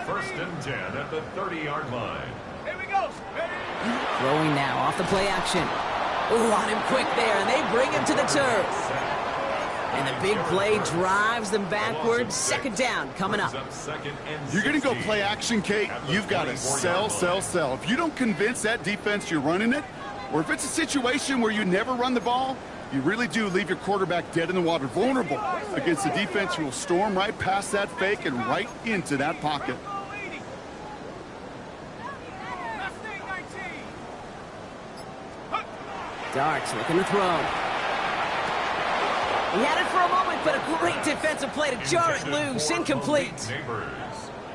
First and 10 at the 30-yard line. Here we go. Throwing now off the play action. Ooh, on him quick there, and they bring him to the turf. And the big play drives them backwards. Second down coming up. You're going to go play action, Kate. You've got to sell. If you don't convince that defense you're running it, or if it's a situation where you never run the ball, you really do leave your quarterback dead in the water, vulnerable against a defense who will storm right past that fake and right into that pocket. Dart's looking to throw. He had it for a moment, but a great defensive play to jar it loose. Incomplete.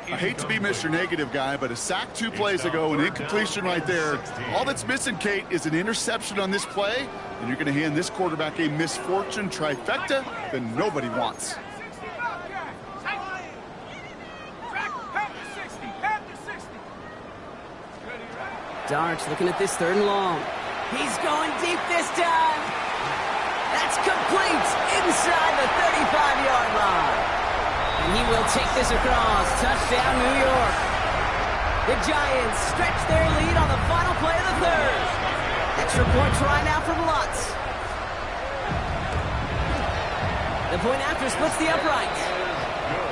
I hate to be Mr. Negative guy, but a sack 2 plays ago, an incompletion right there. All that's missing, Kate, is an interception on this play, and you're going to hand this quarterback a misfortune trifecta that nobody wants. Dart's looking at this 3rd and long. He's going deep this time. That's complete inside the 35-yard line. And he will take this across. Touchdown, New York. The Giants stretch their lead on the final play of the 3rd. Extra point try now from Lutz. The point after splits the uprights.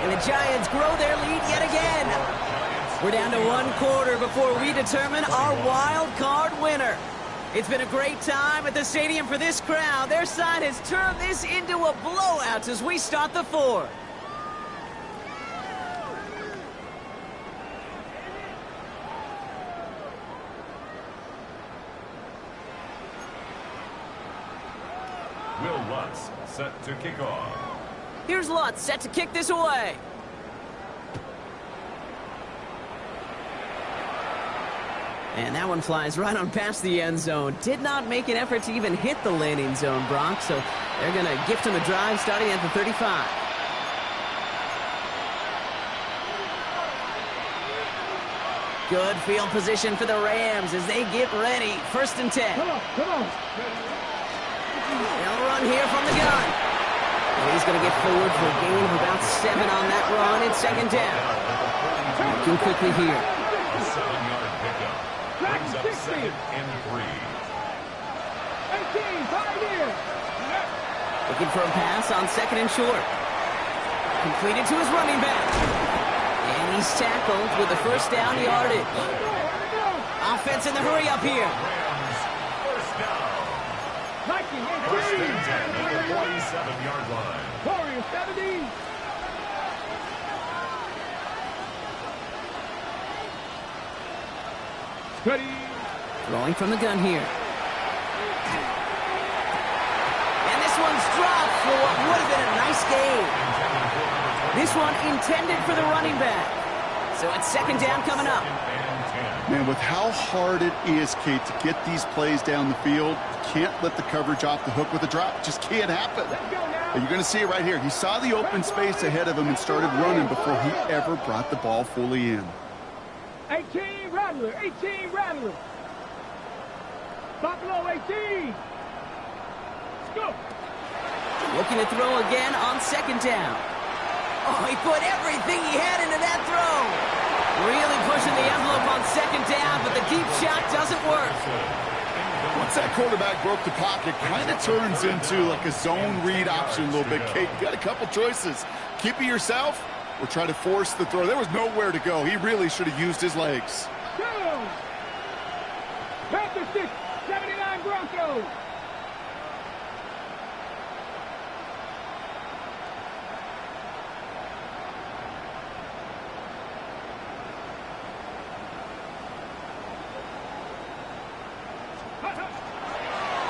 And the Giants grow their lead yet again. We're down to 1 quarter before we determine our wild card winner. It's been a great time at the stadium for this crowd. Their side has turned this into a blowout as we start the 4th. Will Lutz set to kick off. Here's Lutz set to kick this away. And that one flies right on past the end zone. Did not make an effort to even hit the landing zone, Brock. So they're going to gift him a drive starting at the 35. Good field position for the Rams as they get ready. 1st and 10. Come on. They'll run here from the gun. And he's going to get forward for a gain of about 7 on that run. It's 2nd down. Looking quickly here. 7-yard pickup. Brings up 2nd and 3. 18, 5 here. Looking for a pass on 2nd and short. Completed to his running back. And he's tackled with the first down yardage. Offense in the hurry up here. First down. First and 10 at the 47-yard line. Warriors 70. Ready. Throwing from the gun here. And this one's dropped for what would have been a nice gain. This one intended for the running back. So it's 2nd down coming up. Man, with how hard it is, Kate, to get these plays down the field, you can't let the coverage off the hook with a drop. It just can't happen. But you're going to see it right here. He saw the open space ahead of him and started running before he ever brought the ball fully in. 18 Rattler. 18 Rattler. Buffalo 18. Let's go. Looking to throw again on 2nd down. Oh, he put everything he had into that throw. Really pushing the envelope on 2nd down, but the deep shot doesn't work. Once that quarterback broke the pocket, kind of turns into like a zone read option a little bit, Kate. You got a couple choices. Keep it yourself or try to force the throw. There was nowhere to go. He really should have used his legs. Panthers 6, 79 Broncos.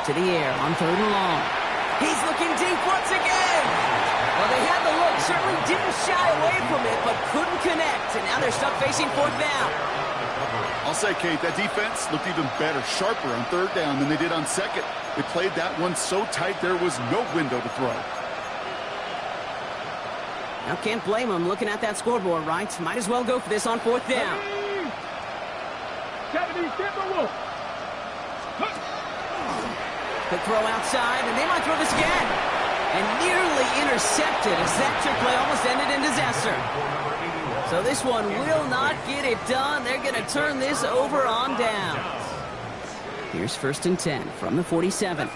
To the air on 3rd and long. He's looking deep once again. Well, they had the look, certainly didn't shy away from it, but couldn't connect. And now they're stuck facing 4th down. I'll say, Kate, that defense looked even better, sharper on 3rd down than they did on 2nd. They played that one so tight there was no window to throw. Now, can't blame them looking at that scoreboard, right? Might as well go for this on 4th down. 70 Timberwolves. Quick throw outside, and they might throw this again. And nearly intercepted as that trick play almost ended in disaster. So this one will not get it done. They're going to turn this over on down. Here's 1st and 10 from the 47.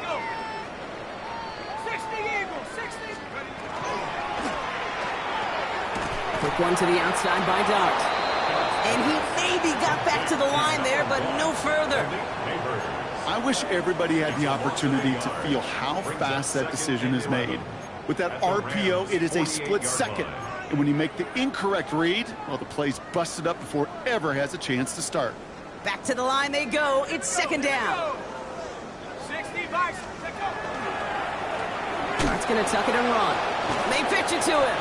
Quick one to the outside by Dart. And he maybe got back to the line there, but no further. I wish everybody had the opportunity to feel how fast that decision is made. With that RPO, it is a split second. And when you make the incorrect read, well, the play's busted up before it ever has a chance to start. Back to the line they go. It's 2nd down. Dart's going to tuck it and run. They pitch it to him.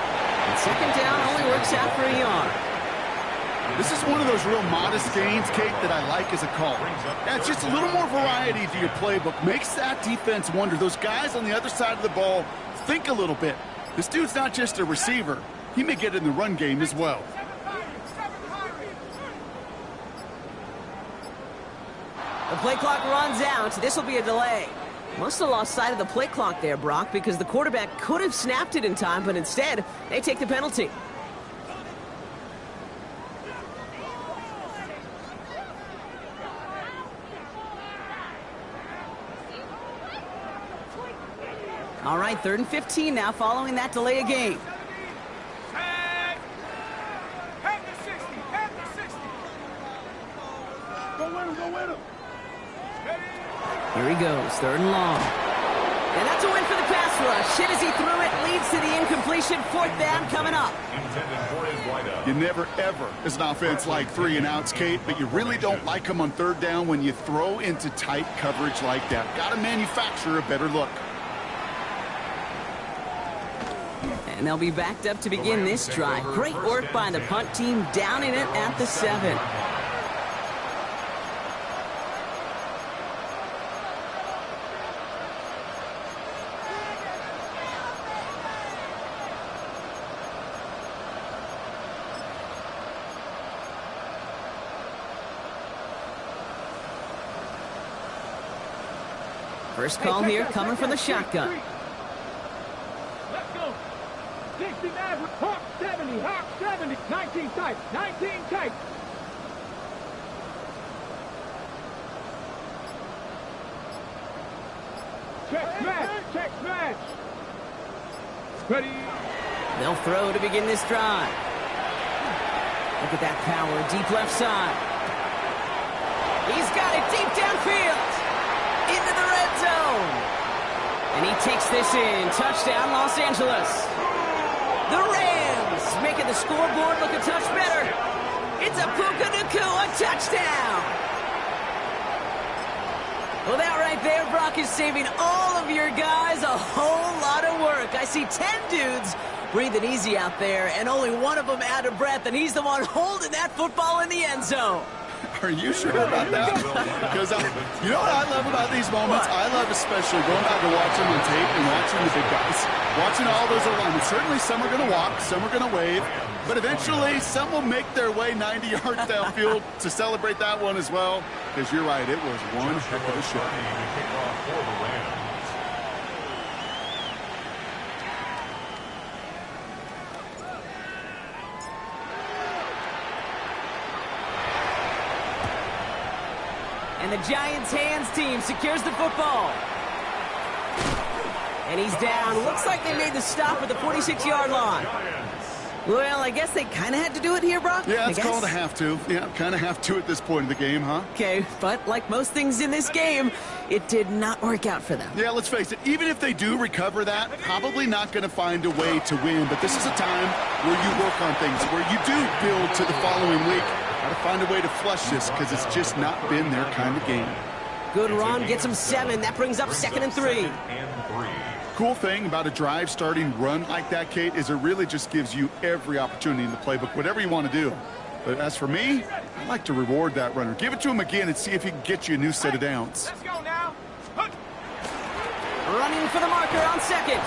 And 2nd down only works out for a yard. This is one of those real modest gains, Kate, that I like as a call. Yeah, it's just a little more variety to your playbook. Makes that defense wonder. Those guys on the other side of the ball think a little bit. This dude's not just a receiver. He may get in the run game as well. The play clock runs out. This will be a delay. Must have lost sight of the play clock there, Brock, because the quarterback could have snapped it in time, but instead, they take the penalty. All right, 3rd and 15 now following that delay of game. Here he goes, 3rd and long. And that's a win for the pass rush. Hit as he threw it, leads to the incompletion. 4th down coming up. You never, ever, as an offense, like 3 and outs, Kate, but you really don't like them on 3rd down when you throw into tight coverage like that. Got to manufacture a better look. And they'll be backed up to begin this drive. Great work by the punt team, downing it at the 7. First call here coming from the shotgun. Let's go. 60 Maverick, Hawk 70, Hawk 70, 19 tight, 19 tight. Check smash, check smash. Ready. They'll throw to begin this drive. Look at that power, deep left side. He's got it deep downfield. Into the red zone. And he takes this in. Touchdown, Los Angeles. The Rams making the scoreboard look a touch better. It's a Puka Nacua touchdown. Well, that right there, Brock, is saving all of your guys a whole lot of work. I see 10 dudes breathing easy out there, and only one of them out of breath, and he's the one holding that football in the end zone. Are you sure about that? Because you know what I love about these moments? I love especially going back and watching on tape and watching the big guys. Watching all those alignment. Certainly some are going to walk, some are going to wave, but eventually some will make their way 90 yards downfield to celebrate that one as well. Because you're right, it was one heck of a show. And the Giants' hands team secures the football. And he's down. Looks like they made the stop at the 46-yard line. Well, I guess they kind of had to do it here, Brock. Yeah, it's called a have to. Yeah, kind of have to at this point in the game, huh? Okay, but like most things in this game, it did not work out for them. Yeah, let's face it. Even if they do recover that, probably not going to find a way to win. But this is a time where you work on things, where you do build to the following week. Got to find a way to flush this because it's just not been their kind of game. Good run, gets him 7. That brings up 2nd and 3. Cool thing about a drive starting run like that, Kate, is it really just gives you every opportunity in the playbook, whatever you want to do. But as for me, I like to reward that runner. Give it to him again and see if he can get you a new set of downs. Let's go now. Running for the marker on 2nd.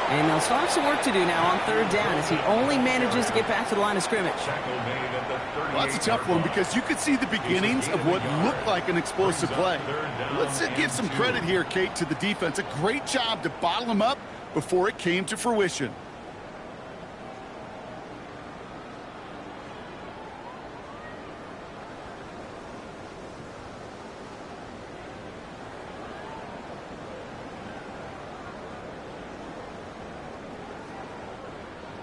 And they'll still have some work to do now on 3rd down as he only manages to get back to the line of scrimmage. Well, that's a tough one because you could see the beginnings of what looked like an explosive play. Let's give some credit here, Kate, to the defense. A great job to bottle him up before it came to fruition.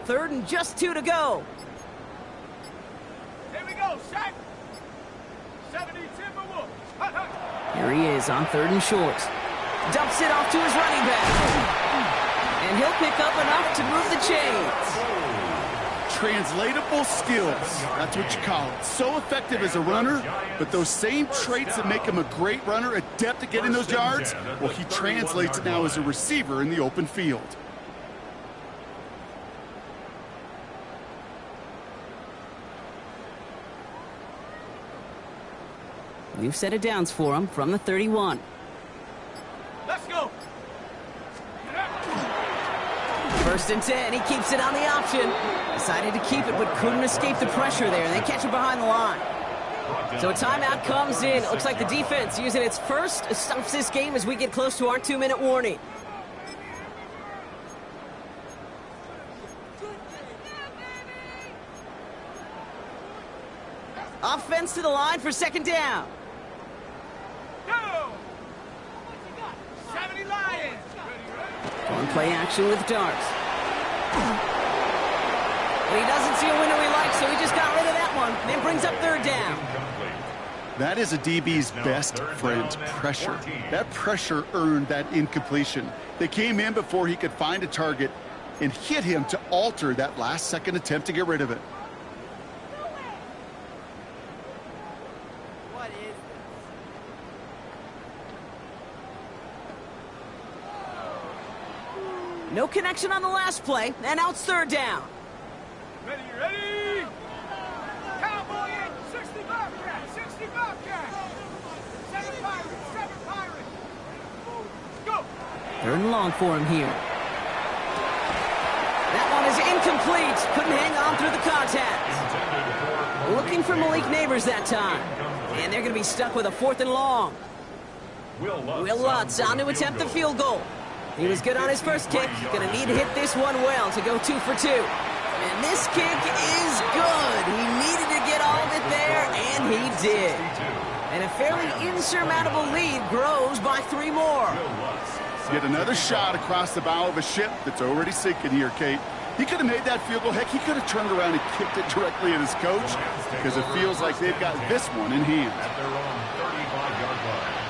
Third and just 2 to go. Here we go, set. 70 Timberwolves. Here he is on 3rd and short. Dumps it off to his running back. And he'll pick up enough to move the chains. Translatable skills. That's what you call it. So effective as a runner, but those same traits that make him a great runner, adept at getting those yards, well, he translates it now as a receiver in the open field. New set of downs for him from the 31. Let's go. 1st and 10. He keeps it on the option. Decided to keep it, but couldn't escape the pressure there. And they catch him behind the line. So a timeout comes in. It looks like the defense using its first stops this game as we get close to our 2-minute warning. Offense to the line for 2nd down. Go. 70 Lions. On play action with Darks. And he doesn't see a window he likes, so he just got rid of that one. Then brings up 3rd down. That is a DB's best friend, pressure. That pressure earned that incompletion. They came in before he could find a target and hit him to alter that last-second attempt to get rid of it. No connection on the last play, and now it's 3rd down. Ready? Cowboy in, 60 Bobcat, 60 Bobcat. 7 Pirates, 7 Pirates. Go. 3rd and long for him here. That one is incomplete. Couldn't hang on through the contact. Looking for Malik Neighbors that time. And they're going to be stuck with a 4th and long. Will Lutz on to attempt the field goal. He was good on his first kick. Going to need to hit this one well to go 2 for 2. And this kick is good. He needed to get all of it there, and he did. And a fairly insurmountable lead grows by 3 more. Yet another shot across the bow of a ship that's already sinking here, Kate. He could have made that field goal. Heck, he could have turned around and kicked it directly at his coach because it feels like they've got this one in hand. At their own 35-yard line.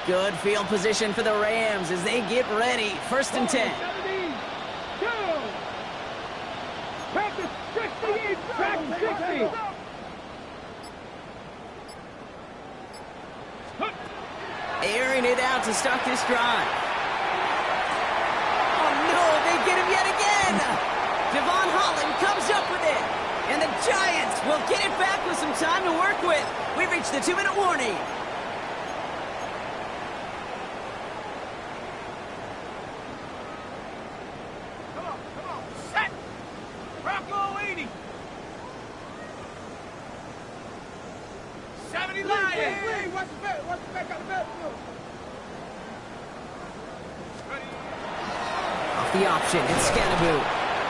Good field position for the Rams as they get ready. 1st and 10. 2. Practice 60, practice 60. Airing it out to start this drive. Oh no, they get him yet again. Devon Holland comes up with it. And the Giants will get it back with some time to work with. We've reached the 2-minute warning. The option, it's Scanaboo.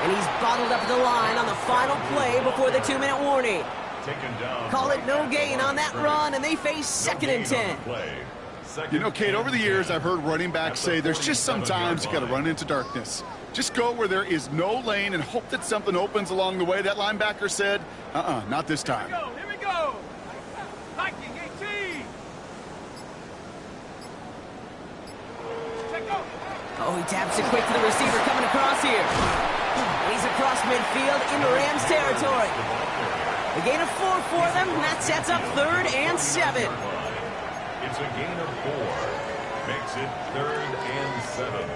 And he's bottled up the line on the final play before the 2-minute warning. Call it no gain on that run, and they face 2nd and 10. You know, Kate, over the years, I've heard running backs say there's just sometimes you got to run into darkness. Just go where there is no lane and hope that something opens along the way. That linebacker said, not this time. Here we go. Liking 18. Check go. Oh, he taps it quick to the receiver coming across here. He's across midfield into Rams territory. A gain of 4 for them, and that sets up 3rd and 7. It's a gain of 4. Makes it 3rd and 7.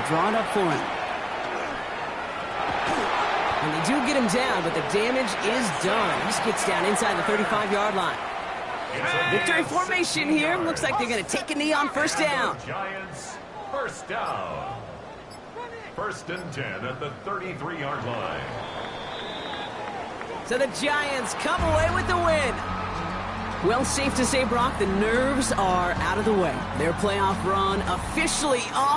Draw it up for him. And they do get him down, but the damage is done. He just gets down inside the 35-yard line. Victory formation here. Looks like they're going to take a knee on 1st down. Giants, 1st down. 1st and 10 at the 33-yard line. So the Giants come away with the win. Well, safe to say, Brock, the nerves are out of the way. Their playoff run officially off.